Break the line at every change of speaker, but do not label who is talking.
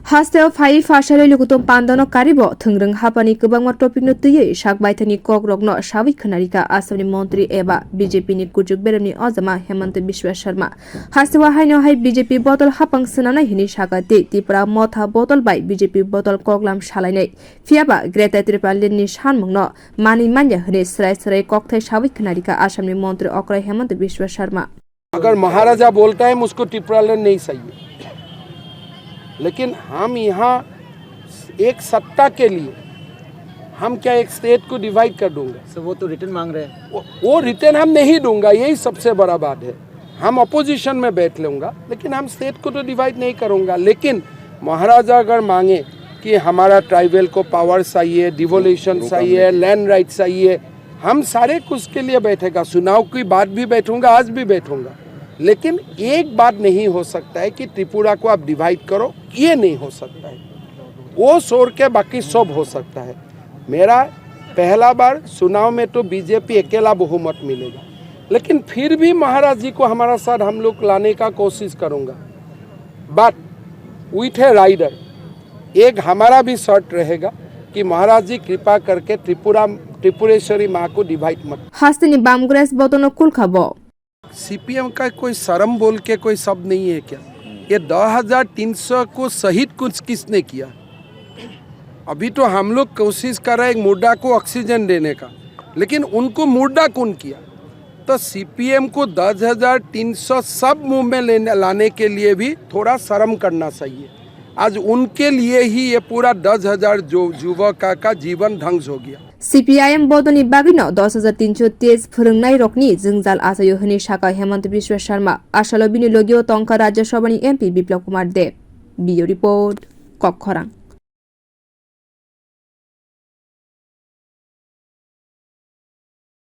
Hasteo Fai Fashale Lukutum Pandano Karibo, Tungrung Hapani Kubama Topino Tuye, Shak Baitani Kok Rogno, Shavi Kanarika, Asani Montri Eba, BJP ni Kujuk Berani Ozama, Hemant Bishwa Sharma. Hastewa Haino Hai BJP bottle Hapang Sanana Hini Shakati, Tipra Motha bottle by BJP bottle Koglam Shalane. Fiaba, Greta Tripalini Shanmungno, Mani Manya Hnis, Rai Cocktail Shavi Kanarika, Asami Montri Okra Hemant Bishwa Sharma.
अगर महाराजा बोलता है मुझको टिपरालन नहीं सही है, लेकिन हम यहाँ एक सत्ता के लिए हम क्या एक स्टेट को डिवाइड कर दूंगा?
सर वो तो रिटर्न मांग रहे हैं।
वो रिटर्न हम नहीं दूंगा, यही सबसे बड़ा बात है। हम अपोजिशन में बैठ लूँगा, लेकिन हम स्टेट को तो डिवाइड नहीं करूँगा। लेकिन महाराजा अगर मांगे कि हमारा ट्राइबल को पावर चाहिए, डिवोल्यूशन चाहिए, लैंड राइट चाहिए, हम सारे कुछ के लिए बैठेगा। चुनाव की बात भी बैठूंगा, आज भी बैठूंगा, लेकिन एक बात नहीं हो सकता है कि त्रिपुरा को आप डिवाइड करो, ये नहीं हो सकता है। वो छोड़ के बाकी सब हो सकता है। मेरा पहला बार चुनाव में तो बीजेपी अकेला बहुमत मिलेगा, लेकिन फिर भी महाराज जी को हमारा साथ हम लोग लाने का कोशिश करूंगा। बट विथ ए राइडर, एक हमारा भी शर्त रहेगा कि महाराज जी कृपा करके त्रिपुरेश्वरी माँ को डिवाइड मत।
Hastini Bamgres Botono Kulkabo.
CPM का कोई शर्म बोल के कोई शब्द नहीं है क्या? ये 2300 को शहीद कुछ किसने किया? अभी तो हम लोग कोशिश कर रहे हैं एक मुर्दा को ऑक्सीजन देने का, लेकिन उनको मुर्दा कौन किया? तो सीपीएम को 10,300 सब मुंह में लाने के लिए भी थोड़ा शर्म करना चाहिए। आज उनके लिए ही ये पूरा 10,000 जो युवक का जीवन ध्वंस हो गया।
CPIM Bodoni Bagino, 10,330 Furungnai Rokni, Zingzal Asayohini Shaka Hemant Bishwa Sharma, Ashalobini Logio Tonka Raja Shobani MP Biplop Kumar Dev. Bio Report, Kokkorang.